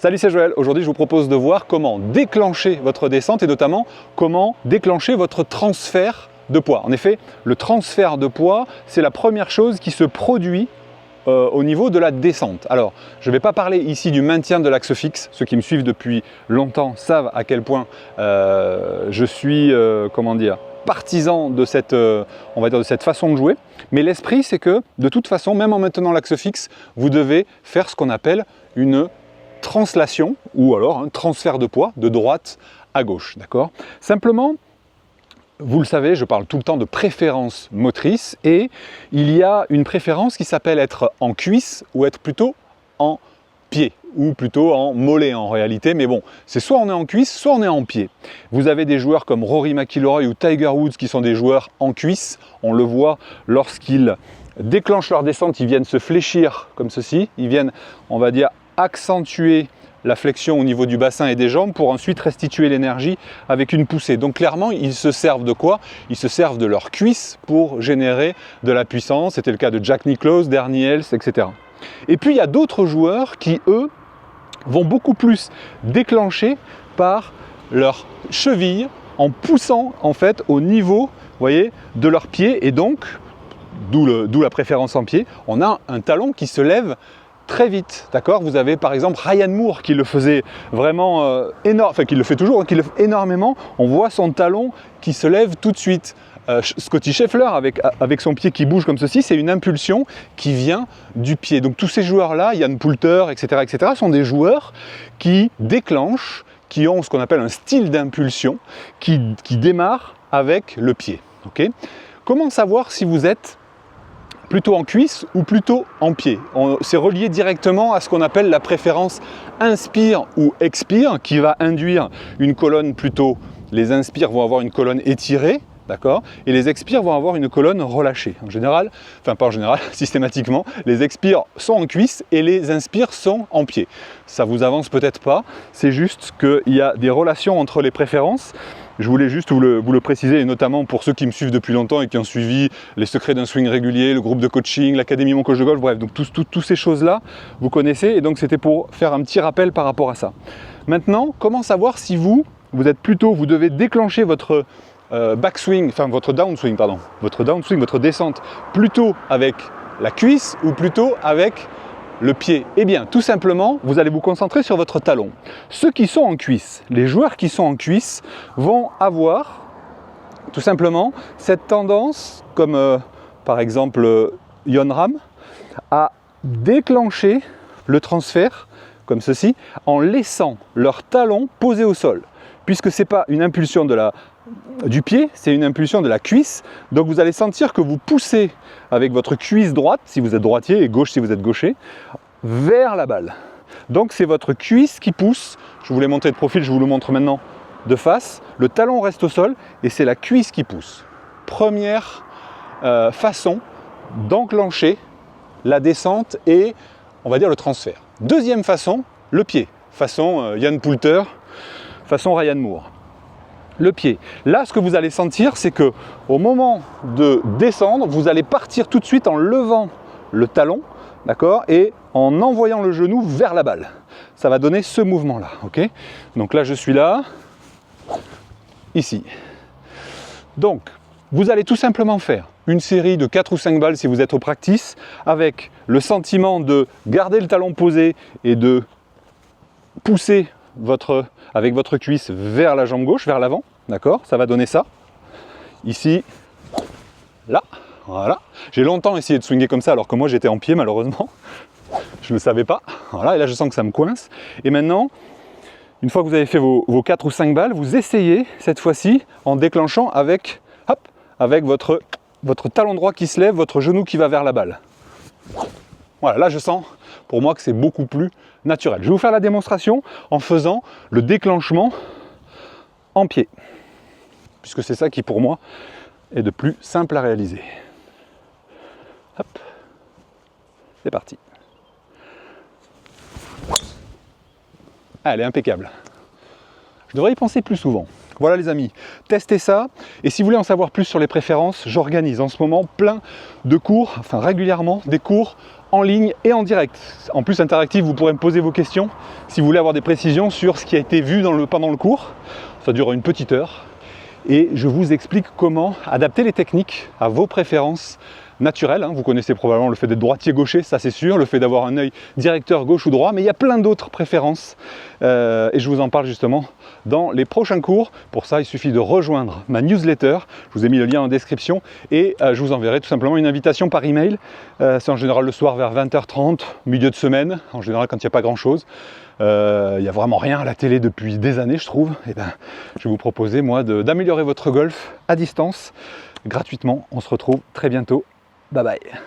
Salut, c'est Joël. Aujourd'hui, je vous propose de voir comment déclencher votre descente et notamment comment déclencher votre transfert de poids. En effet, le transfert de poids, c'est la première chose qui se produit au niveau de la descente. Alors, je ne vais pas parler ici du maintien de l'axe fixe. Ceux qui me suivent depuis longtemps savent à quel point je suis, partisan de cette, on va dire, de cette façon de jouer. Mais l'esprit, c'est que de toute façon, même en maintenant l'axe fixe, vous devez faire ce qu'on appelle une translation ou alors un transfert de poids de droite à gauche, d'accord? Simplement, vous le savez, je parle tout le temps de préférence motrice et il y a une préférence qui s'appelle être en cuisse ou être plutôt en pied ou plutôt en mollet en réalité, mais bon, c'est soit on est en cuisse, soit on est en pied. Vous avez des joueurs comme Rory McIlroy ou Tiger Woods qui sont des joueurs en cuisse, on le voit lorsqu'ils déclenchent leur descente, ils viennent se fléchir comme ceci, ils viennent, on va dire, accentuer la flexion au niveau du bassin et des jambes pour ensuite restituer l'énergie avec une poussée. Donc clairement, ils se servent de quoi? Ils se servent de leurs cuisses pour générer de la puissance. C'était le cas de Jack Nicklaus, Ernie Els, etc. Et puis il y a d'autres joueurs qui, eux, vont beaucoup plus déclencher par leurs chevilles en poussant en fait au niveau, vous voyez, de leurs pieds et donc, d'où la préférence en pied, on a un talon qui se lève très vite, d'accord? Vous avez par exemple Ryan Moore qui le faisait vraiment énorme, enfin qui le fait toujours, qui le fait énormément, on voit son talon qui se lève tout de suite. Scotty Scheffler avec son pied qui bouge comme ceci, c'est une impulsion qui vient du pied. Donc tous ces joueurs-là, Ian Poulter, etc., sont des joueurs qui déclenchent, qui ont ce qu'on appelle un style d'impulsion, qui démarre avec le pied. Okay? Comment savoir si vous êtes plutôt en cuisse ou plutôt en pied? C'est relié directement à ce qu'on appelle la préférence inspire ou expire, qui va induire une colonne plutôt, les inspires vont avoir une colonne étirée, d'accord, et les expires vont avoir une colonne relâchée. En général, enfin pas en général, systématiquement, les expires sont en cuisse et les inspires sont en pied. Ça vous avance peut-être pas, c'est juste qu'il y a des relations entre les préférences. Je voulais juste vous le préciser, et notamment pour ceux qui me suivent depuis longtemps et qui ont suivi les secrets d'un swing régulier, le groupe de coaching, l'académie Mon Coach de Golf, bref, donc toutes ces choses-là, vous connaissez, et donc c'était pour faire un petit rappel par rapport à ça. Maintenant, comment savoir si vous êtes plutôt, vous devez déclencher votre backswing, enfin votre downswing, votre descente, plutôt avec la cuisse ou plutôt avec le pied? Eh bien, tout simplement, vous allez vous concentrer sur votre talon. Ceux qui sont en cuisse, les joueurs qui sont en cuisse vont avoir tout simplement cette tendance, comme par exemple Jon Rahm, à déclencher le transfert comme ceci en laissant leur talon posé au sol. Puisque ce n'est pas une impulsion du pied, c'est une impulsion de la cuisse. Donc vous allez sentir que vous poussez avec votre cuisse droite, si vous êtes droitier, et gauche si vous êtes gaucher, vers la balle. Donc c'est votre cuisse qui pousse. Je vous l'ai montré de profil, je vous le montre maintenant de face. Le talon reste au sol et c'est la cuisse qui pousse. Première façon d'enclencher la descente et, on va dire, le transfert. Deuxième façon, le pied. Façon Ian Poulter, façon Ryan Moore. Le pied. Là, ce que vous allez sentir, c'est que au moment de descendre, vous allez partir tout de suite en levant le talon, d'accord, et en envoyant le genou vers la balle. Ça va donner ce mouvement-là, ok? Donc là, je suis là, ici. Donc, vous allez tout simplement faire une série de 4 ou 5 balles si vous êtes au practice, avec le sentiment de garder le talon posé et de pousser avec votre cuisse vers la jambe gauche, vers l'avant, d'accord? Ça va donner ça. Ici, là, voilà. J'ai longtemps essayé de swinger comme ça, alors que moi j'étais en pied malheureusement. Je ne le savais pas. Voilà, et là je sens que ça me coince. Et maintenant, une fois que vous avez fait vos 4 ou 5 balles, vous essayez cette fois-ci en déclenchant avec votre talon droit qui se lève, votre genou qui va vers la balle. Voilà, là je sens pour moi que c'est beaucoup plus naturel. Je vais vous faire la démonstration en faisant le déclenchement en pied, puisque c'est ça qui pour moi est de plus simple à réaliser. Hop, c'est parti. Ah, elle est impeccable. Je devrais y penser plus souvent. Voilà les amis, testez ça. Et si vous voulez en savoir plus sur les préférences, j'organise en ce moment plein de cours, enfin régulièrement, des cours en ligne et en direct. En plus interactif, vous pourrez me poser vos questions si vous voulez avoir des précisions sur ce qui a été vu pendant le cours. Ça dure une petite heure et je vous explique comment adapter les techniques à vos préférences naturelles. Vous connaissez probablement le fait d'être droitier-gaucher, ça c'est sûr, le fait d'avoir un œil directeur gauche ou droit, mais il y a plein d'autres préférences et je vous en parle justement dans les prochains cours. Pour ça, il suffit de rejoindre ma newsletter. Je vous ai mis le lien en description et je vous enverrai tout simplement une invitation par email. C'est en général le soir vers 20h30, milieu de semaine, en général quand il n'y a pas grand-chose. Il n'y a vraiment rien à la télé depuis des années, je trouve. Et ben, je vais vous proposer, moi, d'améliorer votre golf à distance gratuitement. On se retrouve très bientôt. Bye bye.